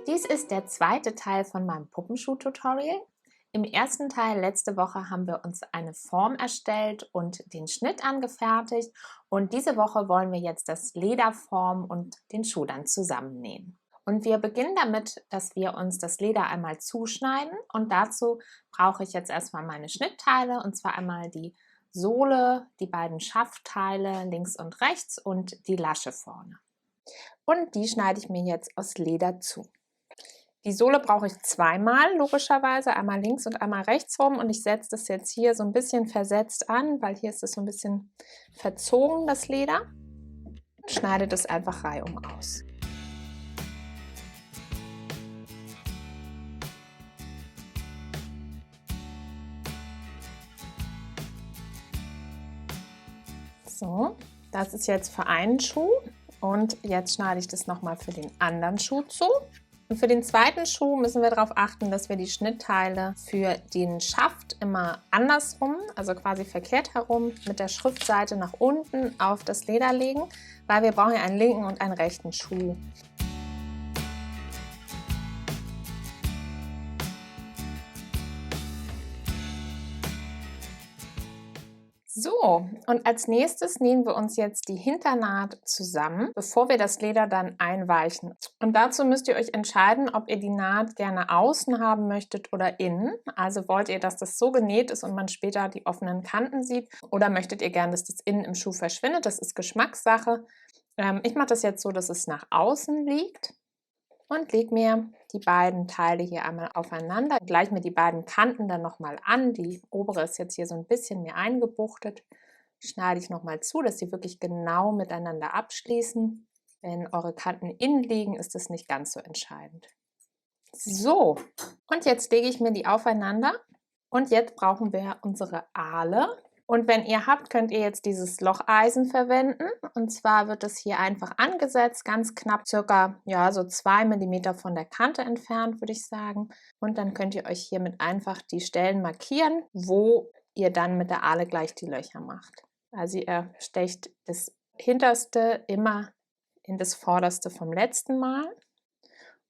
Dies ist der zweite Teil von meinem Puppenschuh-Tutorial. Im ersten Teil letzte Woche haben wir uns eine Form erstellt und den Schnitt angefertigt, und diese Woche wollen wir jetzt das Leder formen und den Schuh dann zusammennähen. Und wir beginnen damit, dass wir uns das Leder einmal zuschneiden, und dazu brauche ich jetzt erstmal meine Schnittteile, und zwar einmal die Sohle, die beiden Schaftteile links und rechts und die Lasche vorne. Und die schneide ich mir jetzt aus Leder zu. Die Sohle brauche ich zweimal, logischerweise, einmal links und einmal rechts rum, und ich setze das jetzt hier so ein bisschen versetzt an, weil hier ist es so ein bisschen verzogen, das Leder, und schneide das einfach reihum aus. So, das ist jetzt für einen Schuh, und jetzt schneide ich das nochmal für den anderen Schuh zu. Und für den zweiten Schuh müssen wir darauf achten, dass wir die Schnittteile für den Schaft immer andersrum, also quasi verkehrt herum, mit der Schriftseite nach unten auf das Leder legen, weil wir brauchen ja einen linken und einen rechten Schuh. So, und als nächstes nähen wir uns jetzt die Hinternaht zusammen, bevor wir das Leder dann einweichen. Und dazu müsst ihr euch entscheiden, ob ihr die Naht gerne außen haben möchtet oder innen. Also wollt ihr, dass das so genäht ist und man später die offenen Kanten sieht, oder möchtet ihr gerne, dass das innen im Schuh verschwindet? Das ist Geschmackssache. Ich mache das jetzt so, dass es nach außen liegt. Und lege mir die beiden Teile hier einmal aufeinander, gleiche mir die beiden Kanten dann nochmal an. Die obere ist jetzt hier so ein bisschen mehr eingebuchtet. Schneide ich nochmal zu, dass sie wirklich genau miteinander abschließen. Wenn eure Kanten innen liegen, ist das nicht ganz so entscheidend. So, und jetzt lege ich mir die aufeinander, und jetzt brauchen wir unsere Ahle. Und wenn ihr habt, könnt ihr jetzt dieses Locheisen verwenden, und zwar wird es hier einfach angesetzt, ganz knapp, circa so 2 mm von der Kante entfernt, würde ich sagen. Und dann könnt ihr euch hiermit einfach die Stellen markieren, wo ihr dann mit der Ahle gleich die Löcher macht. Also ihr stecht das Hinterste immer in das Vorderste vom letzten Mal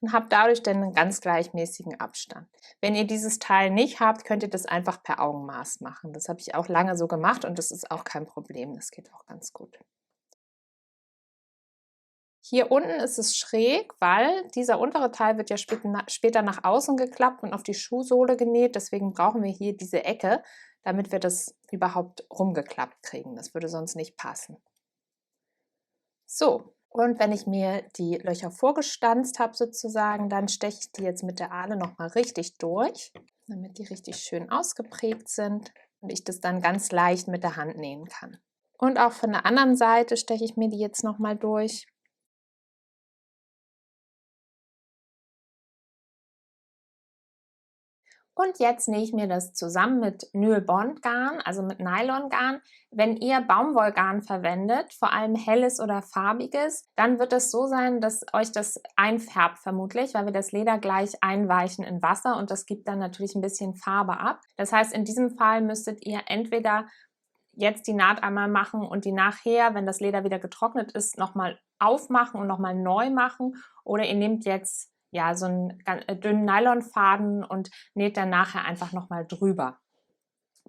und habt dadurch dann einen ganz gleichmäßigen Abstand. Wenn ihr dieses Teil nicht habt, könnt ihr das einfach per Augenmaß machen. Das habe ich auch lange so gemacht, und das ist auch kein Problem. Das geht auch ganz gut. Hier unten ist es schräg, weil dieser untere Teil wird ja später nach außen geklappt und auf die Schuhsohle genäht. Deswegen brauchen wir hier diese Ecke, damit wir das überhaupt rumgeklappt kriegen. Das würde sonst nicht passen. So. Und wenn ich mir die Löcher vorgestanzt habe sozusagen, dann steche ich die jetzt mit der Ahle nochmal richtig durch, damit die richtig schön ausgeprägt sind und ich das dann ganz leicht mit der Hand nähen kann. Und auch von der anderen Seite steche ich mir die jetzt nochmal durch. Und jetzt nähe ich mir das zusammen mit Nylon-Garn, also mit Nylongarn. Wenn ihr Baumwollgarn verwendet, vor allem helles oder farbiges, dann wird es so sein, dass euch das einfärbt vermutlich, weil wir das Leder gleich einweichen in Wasser, und das gibt dann natürlich ein bisschen Farbe ab. Das heißt, in diesem Fall müsstet ihr entweder jetzt die Naht einmal machen und die nachher, wenn das Leder wieder getrocknet ist, nochmal aufmachen und nochmal neu machen, oder ihr nehmt jetzt so einen dünnen Nylonfaden und näht dann nachher einfach nochmal drüber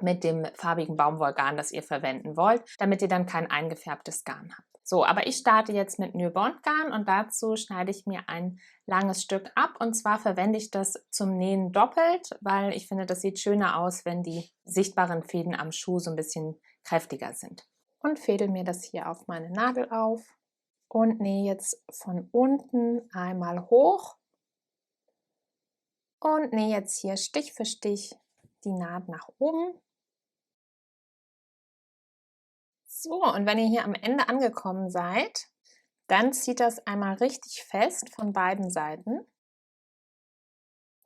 mit dem farbigen Baumwollgarn, das ihr verwenden wollt, damit ihr dann kein eingefärbtes Garn habt. So, aber ich starte jetzt mit Nylongarn, und dazu schneide ich mir ein langes Stück ab, und zwar verwende ich das zum Nähen doppelt, weil ich finde, das sieht schöner aus, wenn die sichtbaren Fäden am Schuh so ein bisschen kräftiger sind. Und fädel mir das hier auf meine Nadel auf und nähe jetzt von unten einmal hoch und nähe jetzt hier Stich für Stich die Naht nach oben. So, und wenn ihr hier am Ende angekommen seid, dann zieht das einmal richtig fest von beiden Seiten.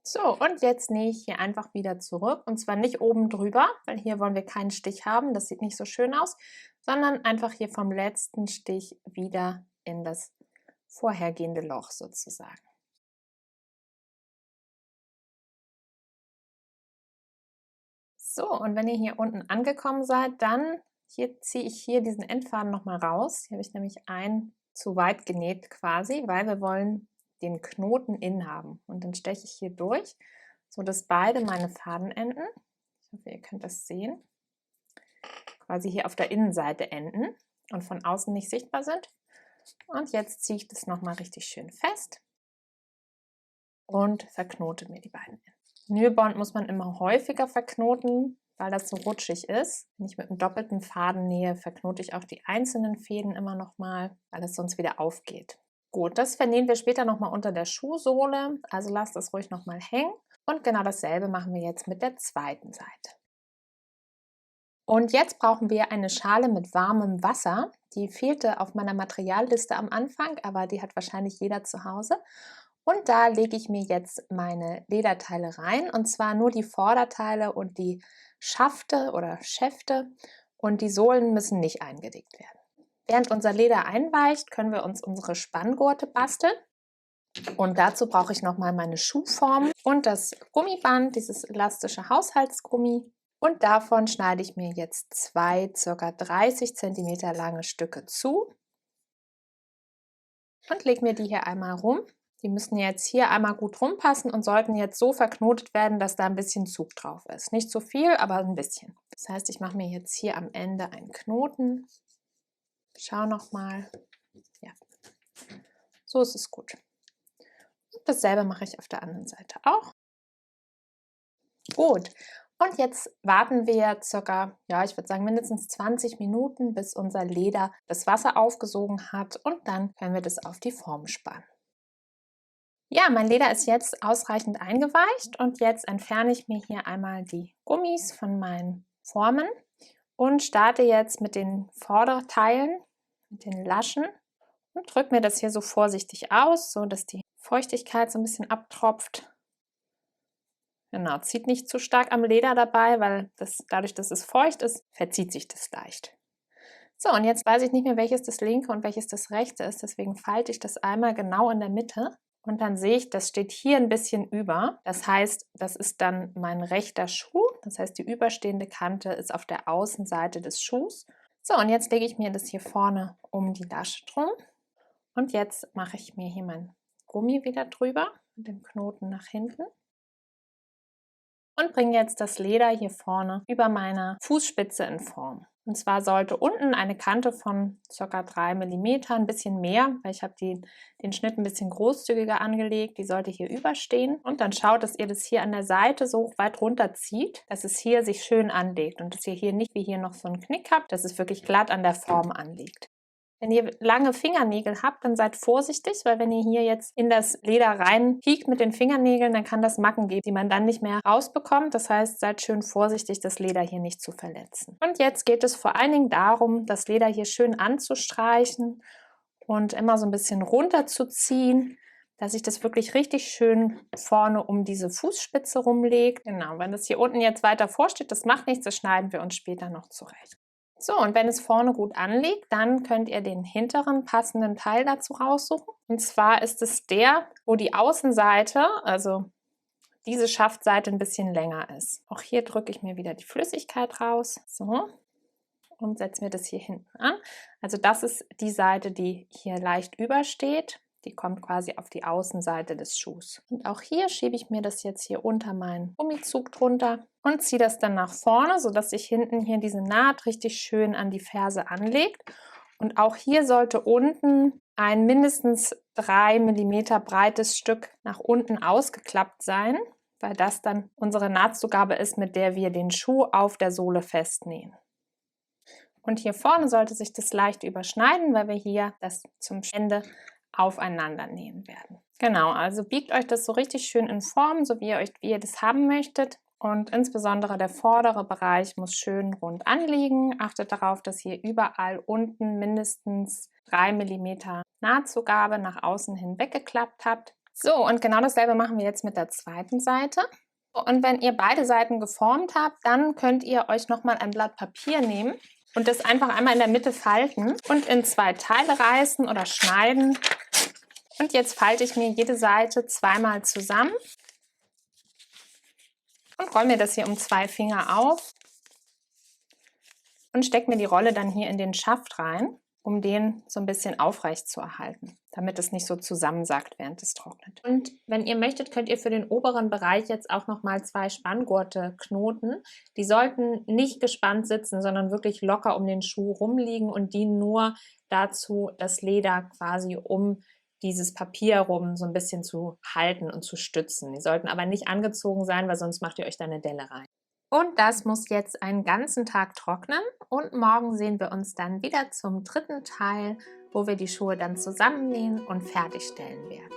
So, und jetzt nähe ich hier einfach wieder zurück, und zwar nicht oben drüber, weil hier wollen wir keinen Stich haben, das sieht nicht so schön aus, sondern einfach hier vom letzten Stich wieder in das vorhergehende Loch sozusagen. So, und wenn ihr hier unten angekommen seid, dann ziehe ich hier diesen Endfaden nochmal raus. Hier habe ich nämlich einen zu weit genäht quasi, weil wir wollen den Knoten innen haben. Und dann steche ich hier durch, sodass beide meine Fadenenden, ich hoffe, ihr könnt das sehen, quasi hier auf der Innenseite enden und von außen nicht sichtbar sind. Und jetzt ziehe ich das nochmal richtig schön fest und verknote mir die beiden Enden. Nylbond muss man immer häufiger verknoten, weil das so rutschig ist. Wenn ich mit einem doppelten Faden nähe, verknote ich auch die einzelnen Fäden immer nochmal, weil es sonst wieder aufgeht. Gut, das vernähen wir später nochmal unter der Schuhsohle, also lasst das ruhig nochmal hängen. Und genau dasselbe machen wir jetzt mit der zweiten Seite. Und jetzt brauchen wir eine Schale mit warmem Wasser. Die fehlte auf meiner Materialliste am Anfang, aber die hat wahrscheinlich jeder zu Hause. Und da lege ich mir jetzt meine Lederteile rein, und zwar nur die Vorderteile und die Schafte oder Schäfte, und die Sohlen müssen nicht eingelegt werden. Während unser Leder einweicht, können wir uns unsere Spanngurte basteln. Und dazu brauche ich nochmal meine Schuhform und das Gummiband, dieses elastische Haushaltsgummi. Und davon schneide ich mir jetzt zwei ca. 30 cm lange Stücke zu und lege mir die hier einmal rum. Die müssen jetzt hier einmal gut rumpassen und sollten jetzt so verknotet werden, dass da ein bisschen Zug drauf ist. Nicht zu viel, aber ein bisschen. Das heißt, ich mache mir jetzt hier am Ende einen Knoten. Schau nochmal. Ja, so ist es gut. Und dasselbe mache ich auf der anderen Seite auch. Gut. Und jetzt warten wir circa, ja, ich würde sagen mindestens 20 Minuten, bis unser Leder das Wasser aufgesogen hat, und dann können wir das auf die Form spannen. Ja, mein Leder ist jetzt ausreichend eingeweicht, und jetzt entferne ich mir hier einmal die Gummis von meinen Formen und starte jetzt mit den Vorderteilen, mit den Laschen, und drücke mir das hier so vorsichtig aus, so dass die Feuchtigkeit so ein bisschen abtropft. Genau, zieht nicht zu stark am Leder dabei, weil dadurch, dass es feucht ist, verzieht sich das leicht. So, und jetzt weiß ich nicht mehr, welches das linke und welches das rechte ist, deswegen falte ich das einmal genau in der Mitte, und dann sehe ich, das steht hier ein bisschen über. Das heißt, das ist dann mein rechter Schuh, das heißt, die überstehende Kante ist auf der Außenseite des Schuhs. So, und jetzt lege ich mir das hier vorne um die Lasche drum, und jetzt mache ich mir hier mein Gummi wieder drüber mit dem Knoten nach hinten. Und bringe jetzt das Leder hier vorne über meiner Fußspitze in Form. Und zwar sollte unten eine Kante von ca. 3 mm, ein bisschen mehr, weil ich habe den Schnitt ein bisschen großzügiger angelegt, die sollte hier überstehen. Und dann schaut, dass ihr das hier an der Seite so weit runter zieht, dass es hier sich schön anlegt und dass ihr hier nicht wie hier noch so einen Knick habt, dass es wirklich glatt an der Form anliegt. Wenn ihr lange Fingernägel habt, dann seid vorsichtig, weil wenn ihr hier jetzt in das Leder reinpiekt mit den Fingernägeln, dann kann das Macken geben, die man dann nicht mehr rausbekommt. Das heißt, seid schön vorsichtig, das Leder hier nicht zu verletzen. Und jetzt geht es vor allen Dingen darum, das Leder hier schön anzustreichen und immer so ein bisschen runterzuziehen, dass sich das wirklich richtig schön vorne um diese Fußspitze rumlegt. Genau, wenn das hier unten jetzt weiter vorsteht, das macht nichts, das schneiden wir uns später noch zurecht. So, und wenn es vorne gut anliegt, dann könnt ihr den hinteren passenden Teil dazu raussuchen. Und zwar ist es der, wo die Außenseite, also diese Schaftseite, ein bisschen länger ist. Auch hier drücke ich mir wieder die Flüssigkeit raus. So. Und setze mir das hier hinten an. Also das ist die Seite, die hier leicht übersteht. Die kommt quasi auf die Außenseite des Schuhs. Und auch hier schiebe ich mir das jetzt hier unter meinen Gummizug drunter und ziehe das dann nach vorne, sodass sich hinten hier diese Naht richtig schön an die Ferse anlegt. Und auch hier sollte unten ein mindestens 3 mm breites Stück nach unten ausgeklappt sein, weil das dann unsere Nahtzugabe ist, mit der wir den Schuh auf der Sohle festnähen. Und hier vorne sollte sich das leicht überschneiden, weil wir hier das zum Ende aufeinander nähen werden. Genau, also biegt euch das so richtig schön in Form, so wie ihr das haben möchtet. Und insbesondere der vordere Bereich muss schön rund anliegen. Achtet darauf, dass ihr überall unten mindestens 3 mm Nahtzugabe nach außen hin weggeklappt habt. So, und genau dasselbe machen wir jetzt mit der zweiten Seite. Und wenn ihr beide Seiten geformt habt, dann könnt ihr euch nochmal ein Blatt Papier nehmen und das einfach einmal in der Mitte falten und in 2 Teile reißen oder schneiden. Und jetzt falte ich mir jede Seite zweimal zusammen und rolle mir das hier um 2 Finger auf und stecke mir die Rolle dann hier in den Schaft rein, um den so ein bisschen aufrecht zu erhalten. damit es nicht so zusammensackt, während es trocknet. Und wenn ihr möchtet, könnt ihr für den oberen Bereich jetzt auch nochmal 2 Spanngurte knoten. Die sollten nicht gespannt sitzen, sondern wirklich locker um den Schuh rumliegen und dienen nur dazu, das Leder quasi um dieses Papier rum so ein bisschen zu halten und zu stützen. Die sollten aber nicht angezogen sein, weil sonst macht ihr euch da eine Delle rein. Und das muss jetzt einen ganzen Tag trocknen und morgen sehen wir uns dann wieder zum dritten Teil, wo wir die Schuhe dann zusammennähen und fertigstellen werden.